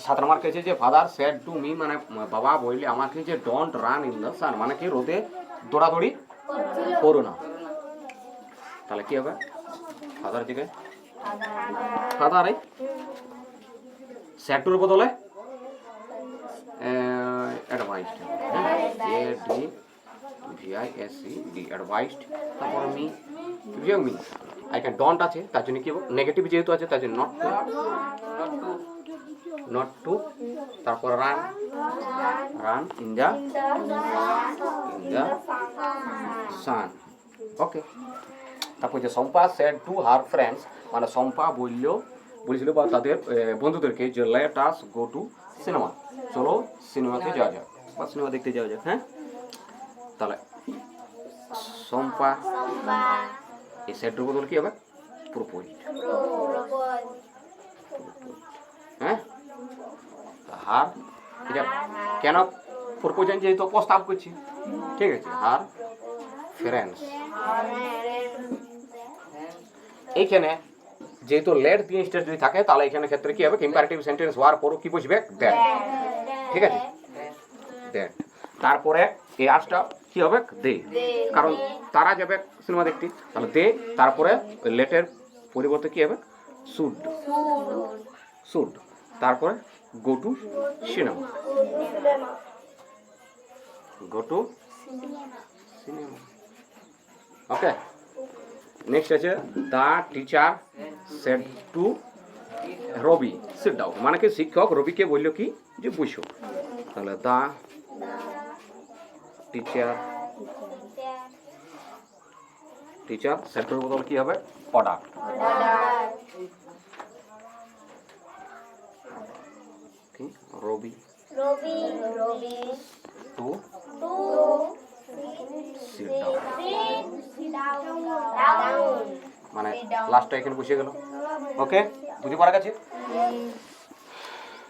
7 নম্বর কেছে যে father said to me, মানে বাবা বললে আমাকে যে don't run in the sun, মানে কি রোদে দৌড়াদৌড়ি করো না। তাহলে কি হবে ফাদার থেকে ফাদার, সেড টুর বদলে অ্যাডভাইসড, ADVISED, অ্যাডভাইসড। তারপর মি মি এখানে ডন্ট আছে তার জন্য কি নেগেটিভ যেহেতু আছে তার জন্য নট টু, তারপর রান ইন দ্য সান। ওকে। তারপর যে Shampa said to her friends, মানে শম্পা বলেছিল বা তাদের বন্ধুদেরকে যে let us go to cinema, চলো সিনেমাতে যাওয়া যাক বা সিনেমা দেখতে যাওয়া যাক। হ্যাঁ, তাহলে শম্পা এই সেডের বদল কি হবে প্রপোজ। হ্যাঁ, হার এটা কেন প্রপোজ, যেহেতু প্রস্তাব করছি, ঠিক আছে। হার ফ্রেন্ডস, এইখানে যেহেতু লেট দিয়ে স্টেজ যদি থাকে তাহলে এখানে ক্ষেত্রে কি হবে ইম্পারেটিভ সেন্টেন্স হওয়ার পরও কি বুঝবে দ্যাট, ঠিক আছে দ্যাট। তারপরে এই আজটা কি হবে দে, কারণ তারা যাবে সিনেমা দেখতে, তাহলে দে, তারপরে লেটের পরিবর্তে কি হবে শুড, শুড, তারপরে go to cinema, go to cinema. Okay, next আছে the teacher said to Rabi sit down, মানে কি শিক্ষক রবিকে বললো কি যে বসো। তাহলে দ্য টিচার সেটের বদল কি হবে অর্ডার। রবি টু সিট ডাউন, মানে লাস্টটা এখানে বসে গেল। ওকে, বুঝতে পারা গেছে?